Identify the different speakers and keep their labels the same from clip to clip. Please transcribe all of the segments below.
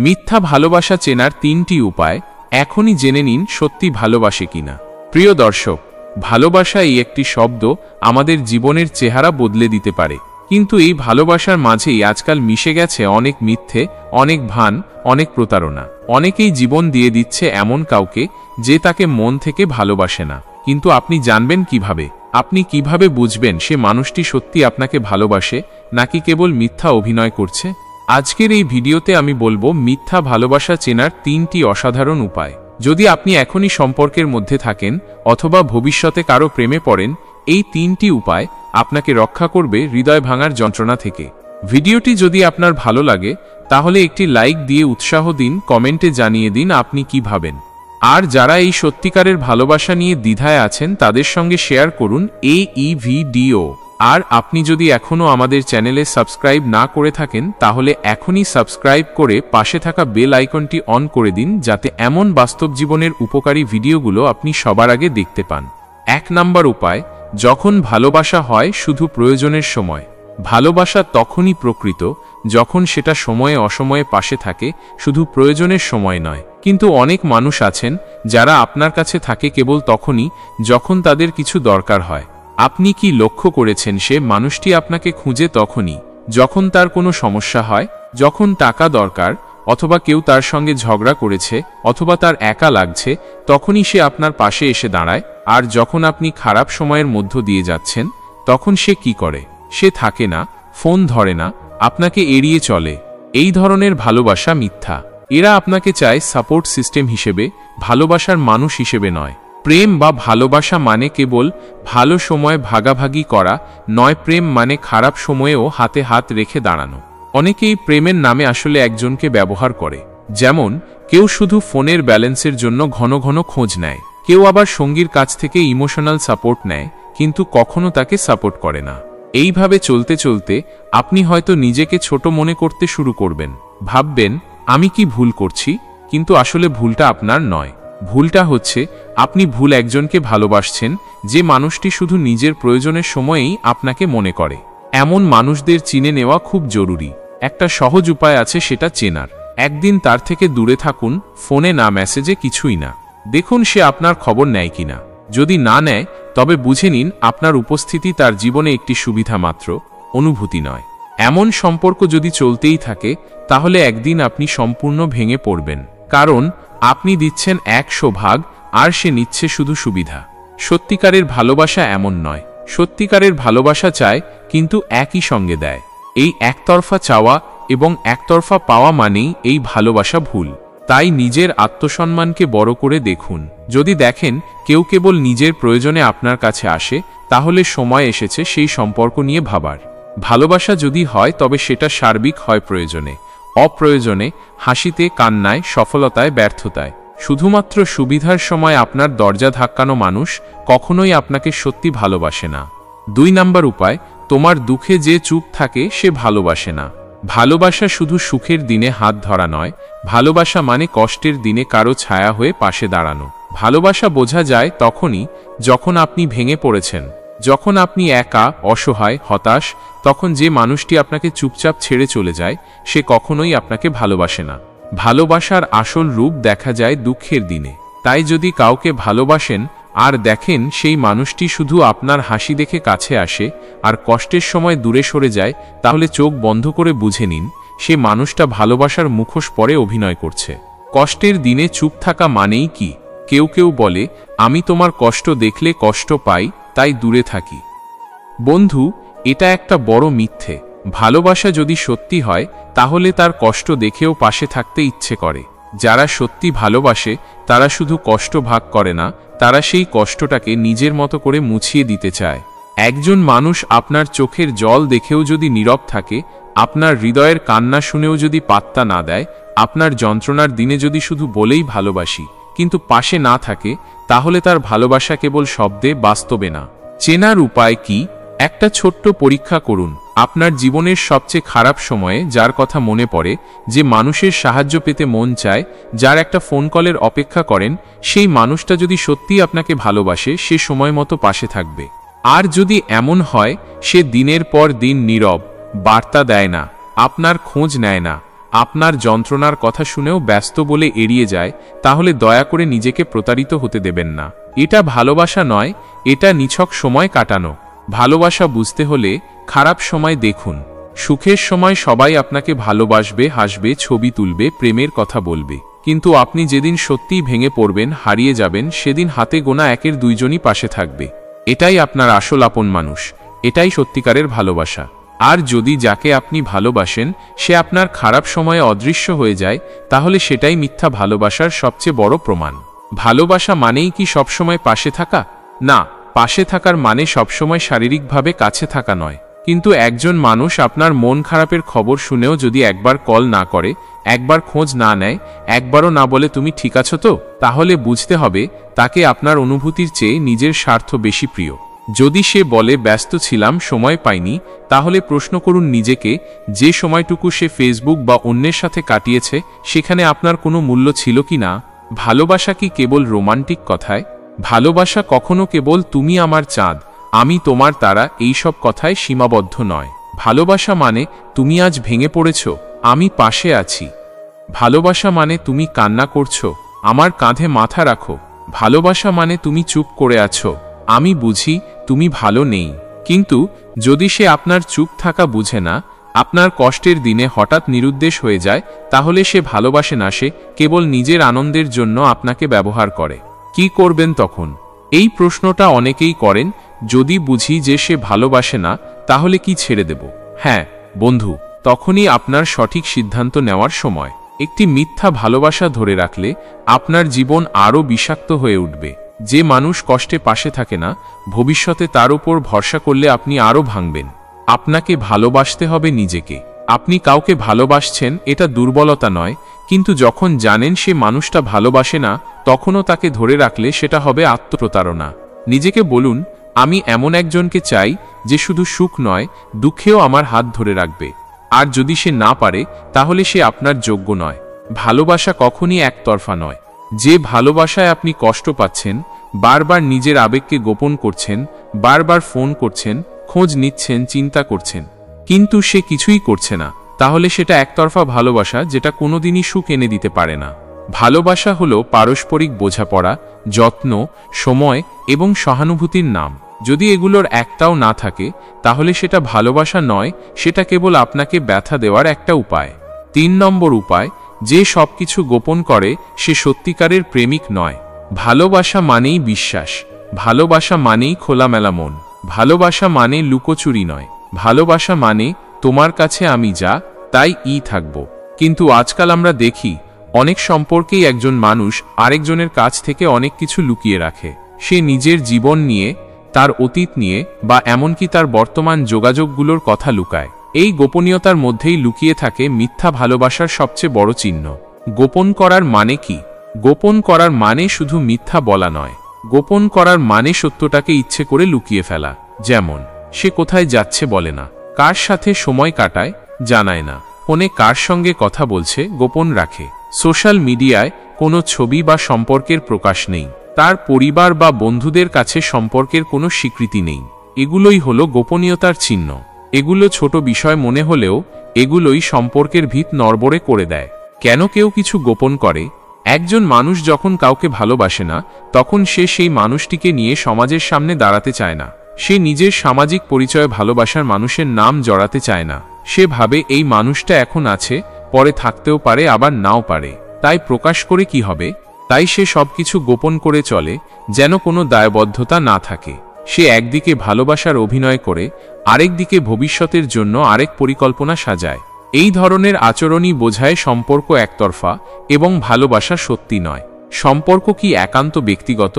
Speaker 1: মিথ্যা ভালোবাসা চেনার 3টি উপায় এখনই জেনে নিন সত্যি ভালোবাসে কিনা। প্রিয় দর্শক, ভালোবাসা এই একটি শব্দ আমাদের জীবনের চেহারা বদলে দিতে পারে, কিন্তু এই ভালোবাসার মাঝেই আজকাল মিশে গেছে অনেক মিথ্যে, অনেক ভান, অনেক প্রতারণা। অনেকেই জীবন দিয়ে দিচ্ছে এমন কাউকে যে তাকে মন থেকে ভালোবাসে না। কিন্তু আপনি জানবেন কিভাবে? আপনি কিভাবে বুঝবেন সে মানুষটি সত্যি আপনাকে ভালোবাসে নাকি কেবল মিথ্যা অভিনয় করছে? আজকের এই ভিডিওতে আমি বলবো মিথ্যা ভালোবাসা চেনার 3টি অসাধারণ উপায়। যদি আপনি এখনই সম্পর্কের মধ্যে থাকেন অথবা ভবিষ্যতে কারো প্রেমে পড়েন, এই 3টি উপায় আপনাকে রক্ষা করবে হৃদয় ভাঙার যন্ত্রণা থেকে। ভিডিওটি যদি আপনার ভালো লাগে তাহলে একটি লাইক দিয়ে উৎসাহ দিন, কমেন্টে জানিয়ে দিন আপনি কি ভাবেন। আর যারা এই সত্যিকারের ভালোবাসা নিয়ে দ্বিধায় আছেন তাদের সঙ্গে শেয়ার করুন এই ভিডিও। আর আপনি যদি এখনও আমাদের চ্যানেলে সাবস্ক্রাইব না করে থাকেন তাহলে এখনই সাবস্ক্রাইব করে পাশে থাকা বেল আইকনটি অন করে দিন, যাতে এমন বাস্তব জীবনের উপকারী ভিডিওগুলো আপনি সবার আগে দেখতে পান। 1 নম্বর উপায়, যখন ভালোবাসা হয় শুধু প্রয়োজনের সময়। ভালোবাসা তখনই প্রকৃত যখন সেটা সময়ে অসময়ে পাশে থাকে, শুধু প্রয়োজনের সময় নয়। কিন্তু অনেক মানুষ আছেন যারা আপনার কাছে থাকে কেবল তখনই যখন তাদের কিছু দরকার হয়। আপনি কি লক্ষ্য করেছেন সে মানুষটি আপনাকে খুঁজে তখনই যখন তার কোনো সমস্যা হয়, যখন টাকা দরকার, অথবা কেউ তার সঙ্গে ঝগড়া করেছে, অথবা তার একা লাগছে, তখনই সে আপনার পাশে এসে দাঁড়ায়। আর যখন আপনি খারাপ সময়ের মধ্য দিয়ে যাচ্ছেন তখন সে কি করে? সে থাকে না, ফোন ধরে না, আপনাকে এড়িয়ে চলে। এই ধরনের ভালোবাসা মিথ্যা। এরা আপনাকে চায় সাপোর্ট সিস্টেম হিসেবে, ভালোবাসার মানুষ হিসেবে নয়। প্রেম বা ভালোবাসা মানে কেবল ভালো সময় ভাগাভাগি করা নয়, প্রেম মানে খারাপ সময়েও হাতে হাত রেখে দাঁড়ানো। অনেকেই প্রেমের নামে আসলে একজনকে ব্যবহার করে। যেমন কেউ শুধু ফোনের ব্যালেন্সের জন্য ঘন ঘন খোঁজ নেয়, কেউ আবার সঙ্গীর কাছ থেকে ইমোশনাল সাপোর্ট নেয় কিন্তু কখনো তাকে সাপোর্ট করে না। এইভাবে চলতে চলতে আপনি হয়তো নিজেকে ছোট মনে করতে শুরু করবেন, ভাববেন আমি কি ভুল করছি? কিন্তু আসলে ভুলটা আপনার নয়। ভুলটা হচ্ছে আপনি ভুল একজনকে ভালোবাসছেন যে মানুষটি শুধু নিজের প্রয়োজনের সময়েই আপনাকে মনে করে। এমন মানুষদের চিনে নেওয়া খুব জরুরি। একটা সহজ উপায় আছে সেটা চেনার। একদিন তার থেকে দূরে থাকুন, ফোনে না, মেসেজে, কিছুই না। দেখুন সে আপনার খবর নেয় কিনা। যদি না নেয় তবে বুঝে নিন আপনার উপস্থিতি তার জীবনে একটি সুবিধা মাত্র, অনুভূতি নয়। এমন সম্পর্ক যদি চলতেই থাকে তাহলে একদিন আপনি সম্পূর্ণ ভেঙে পড়বেন, কারণ আপনি দিচ্ছেন 100 আর সে নিচ্ছে শুধু সুবিধা। সত্যিকারের ভালোবাসা এমন নয়। সত্যিকারের ভালোবাসা চায় কিন্তু একই সঙ্গে দেয়। এই একতরফা চাওয়া এবং একতরফা পাওয়া মানেই এই ভালোবাসা ভুল। তাই নিজের আত্মসম্মানকে বড় করে দেখুন। যদি দেখেন কেউ কেবল নিজের প্রয়োজনে আপনার কাছে আসে তাহলে সময় এসেছে সেই সম্পর্ক নিয়ে ভাবার। ভালোবাসা যদি হয় তবে সেটা সার্বিক হয়, প্রয়োজনে, অপ্রয়োজনে, হাসিতে, কান্নায়, সফলতায়, ব্যর্থতায়। শুধুমাত্র সুবিধার সময় আপনার দরজা ধাক্কানো মানুষ কখনোই আপনাকে সত্যি ভালোবাসে না। 2 নম্বর উপায়, তোমার দুঃখে যে চুপ থাকে সে ভালোবাসে না। ভালোবাসা শুধু সুখের দিনে হাত ধরা নয়, ভালোবাসা মানে কষ্টের দিনে কারো ছায়া হয়ে পাশে দাঁড়ানো। ভালোবাসা বোঝা যায় তখনই যখন আপনি ভেঙে পড়েছেন, যখন আপনি একা, অসহায়, হতাশ। তখন যে মানুষটি আপনাকে চুপচাপ ছেড়ে চলে যায় সে কখনোই আপনাকে ভালোবাসে না। ভালোবাসার আসল রূপ দেখা যায় দুঃখের দিনে। তাই যদি কাউকে ভালোবাসেন আর দেখেন সেই মানুষটি শুধু আপনার হাসি দেখে কাছে আসে আর কষ্টের সময় দূরে সরে যায়, তাহলে চোখ বন্ধ করে বুঝে নিন সে মানুষটা ভালোবাসার মুখোশ পরে অভিনয় করছে। কষ্টের দিনে চুপ থাকা মানেই কি? কেউ কেউ বলে আমি তোমার কষ্ট দেখলে কষ্ট পাই তাই দূরে থাকি। বন্ধু, এটা একটা বড় মিথ্যে। ভালোবাসা যদি সত্যি হয় তাহলে তার কষ্ট দেখেও পাশে থাকতে ইচ্ছে করে। যারা সত্যি ভালোবাসে তারা শুধু কষ্ট ভাগ করে না, তারা সেই কষ্টটাকে নিজের মতো করে মুছিয়ে দিতে চায়। একজন মানুষ আপনার চোখের জল দেখেও যদি নীরব থাকে, আপনার হৃদয়ের কান্না শুনেও যদি পাত্তা না দেয়, আপনার যন্ত্রণার দিনে যদি শুধু বলেই ভালোবাসি কিন্তু পাশে না থাকে, তাহলে তার ভালোবাসা কেবল শব্দে, বাস্তবে না। চেনার উপায় কি? একটা ছোট্ট পরীক্ষা করুন। আপনার জীবনের সবচেয়ে খারাপ সময়ে যার কথা মনে পড়ে, যে মানুষের সাহায্য পেতে মন চায়, যার একটা ফোন কলের অপেক্ষা করেন, সেই মানুষটা যদি সত্যি আপনাকে ভালোবাসে সে সময় মতো পাশে থাকবে। আর যদি এমন হয় সে দিনের পর দিন নীরব, বার্তা দেয় না, আপনার খোঁজ নেয় না, আপনার যন্ত্রণার কথা শুনেও ব্যস্ত বলে এড়িয়ে যায়, তাহলে দয়া করে নিজেকে প্রতারিত হতে দেবেন না। এটা ভালোবাসা নয়, এটা নিছক সময় কাটানো। ভালোবাসা বুঝতে হলে খারাপ সময় দেখুন। সুখের সময় সবাই আপনাকে ভালোবাসবে, হাসবে, ছবি তুলবে, প্রেমের কথা বলবে। কিন্তু আপনি যেদিন সত্যিই ভেঙে পড়বেন, হারিয়ে যাবেন, সেদিন হাতে গোনা একের দুইজনই পাশে থাকবে। এটাই আপনার আসল আপন মানুষ, এটাই সত্যিকারের ভালোবাসা। আর যদি যাকে আপনি ভালোবাসেন সে আপনার খারাপ সময়ে অদৃশ্য হয়ে যায়, তাহলে সেটাই মিথ্যা ভালোবাসার সবচেয়ে বড় প্রমাণ। ভালোবাসা মানেই কি সবসময় পাশে থাকা? না, পাশে থাকার মানে সবসময় শারীরিকভাবে কাছে থাকা নয়। কিন্তু একজন মানুষ আপনার মন খারাপের খবর শুনেও যদি একবার কল না করে, একবার খোঁজ না নেয়, একবারও না বলে তুমি ঠিক আছো তো, তাহলে বুঝতে হবে তাকে আপনার অনুভূতির চেয়ে নিজের স্বার্থ বেশি প্রিয়। যদি সে বলে ব্যস্ত ছিলাম, সময় পাইনি, তাহলে প্রশ্ন করুন নিজেকে, যে সময়টুকু সে ফেসবুক বা অন্যের সাথে কাটিয়েছে সেখানে আপনার কোনো মূল্য ছিল কি না? ভালোবাসা কি কেবল রোমান্টিক কথায়? ভালোবাসা কখনো কেবল তুমি আমার চাঁদ, আমি তোমার তারা এইসব কথায় সীমাবদ্ধ নয়। ভালোবাসা মানে তুমি আজ ভেঙে পড়েছ, আমি পাশে আছি। ভালোবাসা মানে তুমি কান্না করছো, আমার কাঁধে মাথা রাখো। ভালোবাসা মানে তুমি চুপ করে আছো, আমি বুঝি তুমি ভালো নেই। কিন্তু যদি সে আপনার চুপ থাকা বুঝে না, আপনার কষ্টের দিনে হঠাৎ নিরুদ্দেশ হয়ে যায়, তাহলে সে ভালোবাসে না, সে কেবল নিজের আনন্দের জন্য আপনাকে ব্যবহার করে। কি করবেন তখন? এই প্রশ্নটা অনেকেই করেন। যদি বুঝি যে সে ভালোবাসে না, তাহলে কি ছেড়ে দেব? হ্যাঁ বন্ধু, তখনই আপনার সঠিক সিদ্ধান্ত নেওয়ার সময়। একটি মিথ্যা ভালোবাসা ধরে রাখলে আপনার জীবন আরও বিষাক্ত হয়ে উঠবে। যে মানুষ কষ্টে পাশে থাকে না, ভবিষ্যতে তার উপর ভরসা করলে আপনি আরও ভাঙবেন। আপনাকে ভালোবাসতে হবে নিজেকে। আপনি কাউকে ভালোবাসছেন, এটা দুর্বলতা নয়, কিন্তু যখন জানেন সে মানুষটা ভালোবাসে না, তখনও তাকে ধরে রাখলে সেটা হবে আত্মপ্রতারণা। নিজেকে বলুন, আমি এমন একজনকে চাই যে শুধু সুখ নয়, দুঃখেও আমার হাত ধরে রাখবে। আর যদি সে না পারে, তাহলে সে আপনার যোগ্য নয়। ভালোবাসা কখনই একতরফা নয়। যে ভালোবাসায় আপনি কষ্ট পাচ্ছেন, বারবার নিজের আবেগকে গোপন করছেন, বারবার ফোন করছেন, খোঁজ নিচ্ছেন, চিন্তা করছেন, কিন্তু সে কিছুই করছে না, তাহলে সেটা একতরফা ভালোবাসা, যেটা কোনোদিনই সুখ এনে দিতে পারে না। ভালোবাসা হলো পারস্পরিক বোঝাপড়া, যত্ন, সময় এবং সহানুভূতির নাম। যদি এগুলোর একটাও না থাকে, তাহলে সেটা ভালোবাসা নয়, সেটা কেবল আপনাকে ব্যথা দেওয়ার একটা উপায়। 3 নম্বর উপায়, যে সবকিছু গোপন করে সে সত্যিকারের প্রেমিক নয়। ভালোবাসা মানেই বিশ্বাস, ভালোবাসা মানেই খোলামেলা মন, ভালোবাসা মানে লুকোচুরি নয়, ভালোবাসা মানে তোমার কাছে আমি যা তাই থাকব। কিন্তু আজকাল আমরা দেখি অনেক সম্পর্কেই একজন মানুষ আরেকজনের কাছ থেকে অনেক কিছু লুকিয়ে রাখে। সে নিজের জীবন নিয়ে, তার অতীত নিয়ে বা এমনকি তার বর্তমান যোগাযোগগুলোর কথা লুকায়। এই গোপনীয়তার মধ্যেই লুকিয়ে থাকে মিথ্যা ভালোবাসার সবচেয়ে বড় চিহ্ন। গোপন করার মানে কি? গোপন করার মানে শুধু মিথ্যা বলা নয়। গোপন করার মানে সত্যটাকে ইচ্ছে করে লুকিয়ে ফেলা। যেমন, সে কোথায় যাচ্ছে বলে না, কার সাথে সময় কাটায় জানায় না, ফোনে কার সঙ্গে কথা বলছে গোপন রাখে, সোশ্যাল মিডিয়ায় কোনো ছবি বা সম্পর্কের প্রকাশ নেই, তার পরিবার বা বন্ধুদের কাছে সম্পর্কের কোনো স্বীকৃতি নেই। এগুলোই হলো গোপনীয়তার চিহ্ন। এগুলো ছোট বিষয় মনে হলেও এগুলোই সম্পর্কের ভিত নড়বড়ে করে দেয়। কেন কেউ কিছু গোপন করে? একজন মানুষ যখন কাউকে ভালোবাসে না, তখন সে সেই মানুষটিকে নিয়ে সমাজের সামনে দাঁড়াতে চায় না। সে নিজের সামাজিক পরিচয়ে ভালোবাসার মানুষের নাম জড়াতে চায় না। সে ভাবে এই মানুষটা এখন আছে, পরে থাকতেও পারে, আবার নাও পারে, তাই প্রকাশ করে কি হবে? তাই সে সবকিছু গোপন করে চলে, যেন কোনো দায়বদ্ধতা না থাকে। সে একদিকে ভালোবাসার অভিনয় করে, আরেকদিকে ভবিষ্যতের জন্য আরেক পরিকল্পনা সাজায়। এই ধরনের আচরণই বোঝায় সম্পর্ক একতরফা এবং ভালোবাসা সত্যি নয়। সম্পর্ক কি একান্ত ব্যক্তিগত?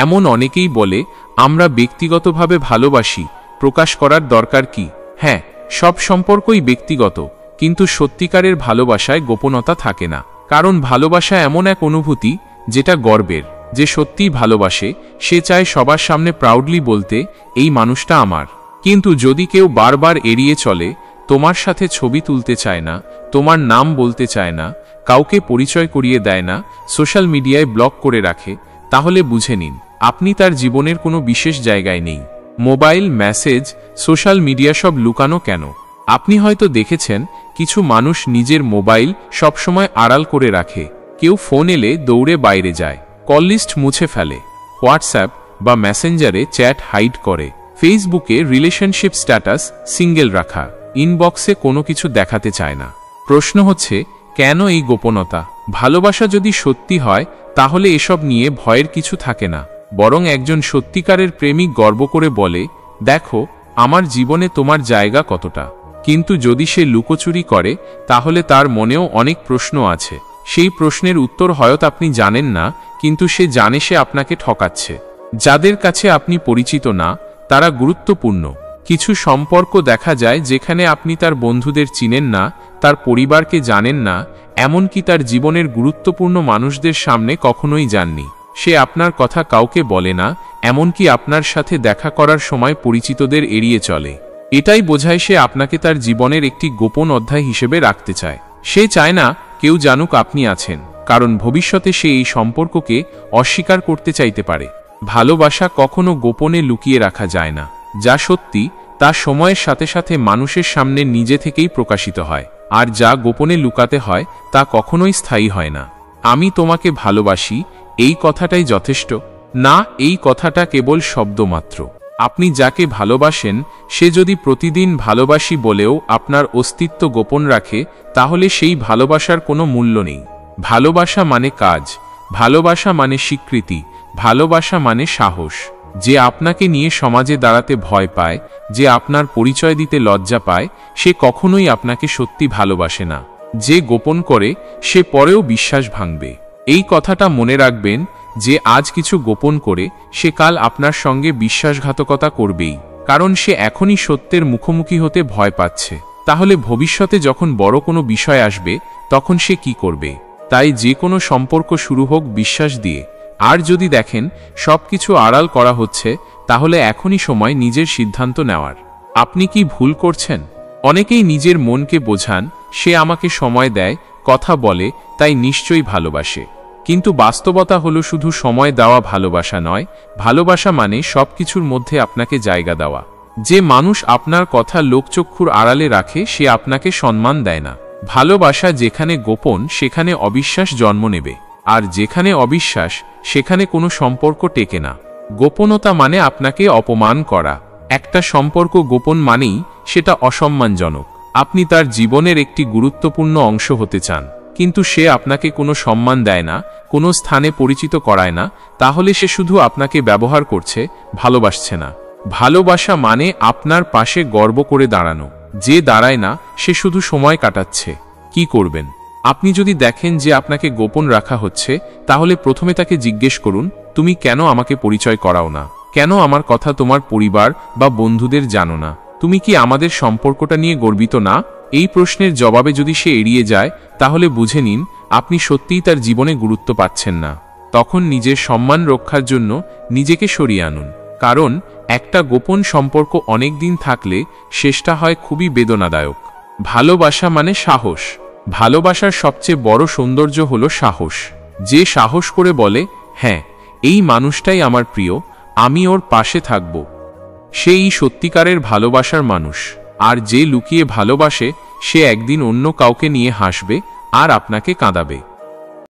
Speaker 1: এমন অনেকেই বলে, আমরা ব্যক্তিগতভাবে ভালোবাসি, প্রকাশ করার দরকার কি? হ্যাঁ, সব সম্পর্কই ব্যক্তিগত, কিন্তু সত্যিকারের ভালোবাসায় গোপনতা থাকে না। কারণ ভালোবাসা এমন এক অনুভূতি যেটা গর্বের। যে সত্যিই ভালোবাসে সে চায় সবার সামনে প্রাউডলি বলতে, এই মানুষটা আমার। কিন্তু যদি কেউ বারবার এড়িয়ে চলে, তোমার সাথে ছবি তুলতে চায় না, তোমার নাম বলতে চায় না, কাউকে পরিচয় করিয়ে দেয় না, সোশ্যাল মিডিয়ায় ব্লক করে রাখে, তাহলে বুঝে নিন আপনি তার জীবনের কোনো বিশেষ জায়গায় নেই। মোবাইল, মেসেজ, সোশ্যাল মিডিয়া সব লুকানো কেন? আপনি হয়তো দেখেছেন কিছু মানুষ নিজের মোবাইল সবসময় আড়াল করে রাখে। কেউ ফোন এলে দৌড়ে বাইরে যায়, কল লিস্ট মুছে ফেলে, হোয়াটসঅ্যাপ বা মেসেঞ্জারে চ্যাট হাইড করে, ফেসবুকে রিলেশনশিপ স্ট্যাটাস সিঙ্গেল রাখা, ইনবক্সে কোনো কিছু দেখাতে চায় না। প্রশ্ন হচ্ছে, কেন এই গোপনতা? ভালোবাসা যদি সত্যি হয় তাহলে এসব নিয়ে ভয়ের কিছু থাকে না, বরং একজন সত্যিকারের প্রেমিক গর্ব করে বলে, দেখো আমার জীবনে তোমার জায়গা কতটা। কিন্তু যদি সে লুকোচুরি করে তাহলে তার মনেও অনেক প্রশ্ন আছে। সেই প্রশ্নের উত্তর হয়তো আপনি জানেন না, কিন্তু সে জানে সে আপনাকে ঠকাচ্ছে। যাদের কাছে আপনি পরিচিত না তারা গুরুত্বপূর্ণ। কিছু সম্পর্ক দেখা যায় যেখানে আপনি তার বন্ধুদের চিনেন না, তার পরিবারকে জানেন না, এমনকি তার জীবনের গুরুত্বপূর্ণ মানুষদের সামনে কখনোই যাননি। সে আপনার কথা কাউকে বলে না, এমনকি আপনার সাথে দেখা করার সময় পরিচিতদের এড়িয়ে চলে। এটাই বোঝায় সে আপনাকে তার জীবনের একটি গোপন অধ্যায় হিসেবে রাখতে চায়। সে চায় না কেউ জানুক আপনি আছেন, কারণ ভবিষ্যতে সে এই সম্পর্ককে অস্বীকার করতে চাইতে পারে। ভালোবাসা কখনো গোপনে লুকিয়ে রাখা যায় না। যা সত্যি তা সময়ের সাথে সাথে মানুষের সামনে নিজে থেকেই প্রকাশিত হয়, আর যা গোপনে লুকাতে হয় তা কখনোই স্থায়ী হয় না। আমি তোমাকে ভালোবাসি এই কথাটাই যথেষ্ট না, এই কথাটা কেবল শব্দ মাত্র। আপনি যাকে ভালোবাসেন সে যদি প্রতিদিন ভালোবাসি বলেও আপনার অস্তিত্ব গোপন রাখে তাহলে সেই ভালোবাসার কোনো মূল্য নেই। ভালোবাসা মানে কাজ, ভালোবাসা মানে স্বীকৃতি, ভালোবাসা মানে সাহস। যে আপনাকে নিয়ে সমাজে দাঁড়াতে ভয় পায়, যে আপনার পরিচয় দিতে লজ্জা পায়, সে কখনোই আপনাকে সত্যি ভালোবাসে না। যে গোপন করে সে পরেও বিশ্বাস ভাঙবে। এই কথাটা মনে রাখবেন যে আজ কিছু গোপন করে সে কাল আপনার সঙ্গে বিশ্বাসঘাতকতা করবেই, কারণ সে এখনই সত্যের মুখোমুখি হতে ভয় পাচ্ছে। তাহলে ভবিষ্যতে যখন বড় কোনো বিষয় আসবে তখন সে কি করবে? তাই যে কোনো সম্পর্ক শুরু হোক বিশ্বাস দিয়ে। আর যদি দেখেন সবকিছু আড়াল করা হচ্ছে তাহলে এখনই সময় নিজের সিদ্ধান্ত নেওয়ার। আপনি কি ভুল করছেন? অনেকেই নিজের মনকে বোঝান, সে আমাকে সময় দেয়, কথা বলে, তাই নিশ্চয়ই ভালোবাসে। কিন্তু বাস্তবতা হলো শুধু সময় দেওয়া ভালোবাসা নয়। ভালোবাসা মানে সবকিছুর মধ্যে আপনাকে জায়গা দেওয়া। যে মানুষ আপনার কথা লোকচক্ষুর আড়ালে রাখে সে আপনাকে সম্মান দেয় না। ভালোবাসা যেখানে গোপন সেখানে অবিশ্বাস জন্ম নেবে, আর যেখানে অবিশ্বাস সেখানে কোনো সম্পর্ক টেকে না। গোপনতা মানে আপনাকে অপমান করা। একটা সম্পর্ক গোপন মানেই সেটা অসম্মানজনক। আপনি তার জীবনের একটি গুরুত্বপূর্ণ অংশ হতে চান, কিন্তু সে আপনাকে কোনো সম্মান দেয় না, কোনো স্থানে পরিচিত করায় না, তাহলে সে শুধু আপনাকে ব্যবহার করছে, ভালোবাসছে না। ভালোবাসা মানে আপনার পাশে গর্ব করে দাঁড়ানো। যে দাঁড়ায় না সে শুধু সময় কাটাচ্ছে। কি করবেন? আপনি যদি দেখেন যে আপনাকে গোপন রাখা হচ্ছে তাহলে প্রথমে তাকে জিজ্ঞেস করুন, তুমি কেন আমাকে পরিচয় করাও না? কেন আমার কথা তোমার পরিবার বা বন্ধুদের জানো না? তুমি কি আমাদের সম্পর্কটা নিয়ে গর্বিত না? এই প্রশ্নের জবাবে যদি সে এড়িয়ে যায় তাহলে বুঝে নিন আপনি সত্যিই তার জীবনে গুরুত্ব পাচ্ছেন না। তখন নিজের সম্মান রক্ষার জন্য নিজেকে সরিয়ে আনুন, কারণ একটা গোপন সম্পর্ক অনেক দিন থাকলে শেষটা হয় খুবই বেদনাদায়ক। ভালোবাসা মানে সাহস। ভালোবাসার সবচেয়ে বড় সৌন্দর্য হলো সাহস। যে সাহস করে বলে, হ্যাঁ এই মানুষটাই আমার প্রিয়, আমি ওর পাশে থাকব, সেই সত্যিকারের ভালোবাসার মানুষ। আর যে লুকিয়ে ভালোবাসে সে একদিন অন্য কাউকে নিয়ে হাসবে আর আপনাকে কাঁদাবে।